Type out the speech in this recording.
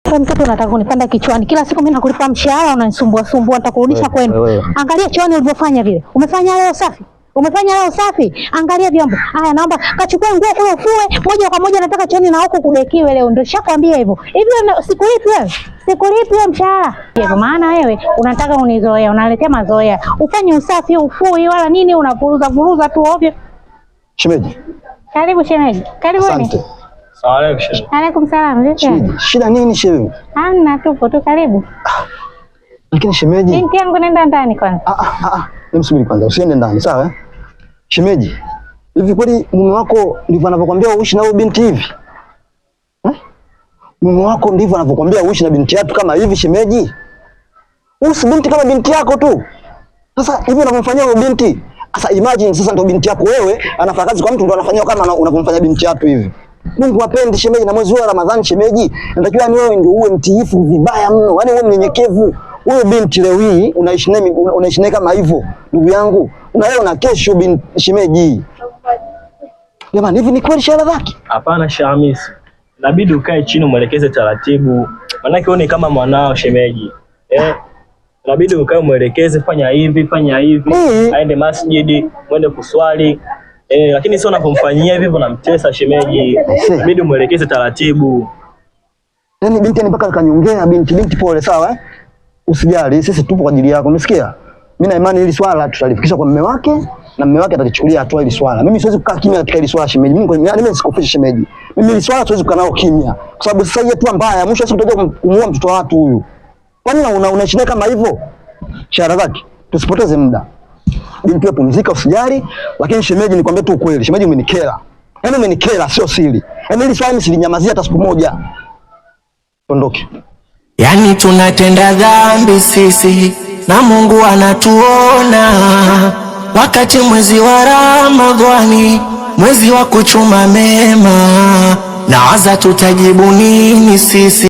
Wewe mtoto unataka kunipanda kichwani. Kila siku mimi nakulipa mshahara unanisumbua sumbua nitakurudisha kwenu. Angalia chooni ulivyofanya vile. Umefanya leo safi? Umefanya leo safi? Angalia vyombo. Haya naomba kachukue nguo kule ufue. Moja kwa moja nataka chooni na huko kudekiwe leo. Ndio nishakwambia hivyo. Hivi sikulipi wewe? Sikulipi wewe mshahara. Kwa maana wewe unataka unizoea, unaletea mazoea. Ufanye usafi, ufui wala nini unapuruza tu ovyo. Shemeji. Karibu shemeji. Karibuni. Asante. Salamu shemeji. Alaikum salaam. Shida nini shemeji? Hamna, tupo tu karibu. Lakini shemeji. Binti yangu nenda ndani kwanza. Msubiri kwanza, usiende ndani, sawa? Shemeji. Hivi kweli mume wako ndivyo anavyokuambia uishi na huyo binti hivi? Mume wako ndivyo anavyokuambia uishi na binti yako kama hivi shemeji? Usi binti kama binti yako tu. Sasa hivi unavyomfanyia huyo binti, sasa imagine sasa ndio binti yako wewe anafanya kazi kwa mtu ndio anafanywa kama unavyomfanyia binti yako hivi. Mungu apendi shemeji, na mwezi wa Ramadhani shemeji, natakiwa ni wewe ndio uwe mtiifu vibaya mno. Yaani wewe mnyenyekevu. Huyo binti leo hii unaishi naye kama hivyo. Ndugu yangu, leo na kesho binti shemeji. Jamani, hivi ni kweli shara zake? Hapana Shamisi. Inabidi ukae chini umwelekeze taratibu. Maana yake ni kama mwanao shemeji. Inabidi ukae umwelekeze fanya hivi, aende masjidi, mwende kuswali. Lakini sio unapomfanyia hivi unamtesa shemeji. Inabidi umwelekeze taratibu. Yaani binti ni mpaka kanyongea binti pole sawa Usijali, sisi tupo kwa ajili yako, umesikia? Mimi na imani hili swala tutalifikisha kwa mume wake na mume wake atalichukulia hatua hili swala. Mimi siwezi kukaa kimya katika hili swala shemeji. Mimi sikufisha shemeji. Mimi hili swala siwezi kukaa nao kimya. Kwa sababu sasa hii tu mbaya, mwisho siku tutaje kumuua mtoto wa watu huyu. Kwani unaishi naye kama hivyo? Shara zake. Tusipoteze muda. Binti wewe pumzika usijali, lakini shemeji nikwambia tu ukweli. Shemeji umenikera. Yaani umenikera sio siri. Yaani hili swala msilinyamazia hata siku moja. Ondoke. Yani tunatenda dhambi sisi na Mungu anatuona, wakati mwezi wa Ramadhani, mwezi wa kuchuma mema, na waza tutajibu nini sisi?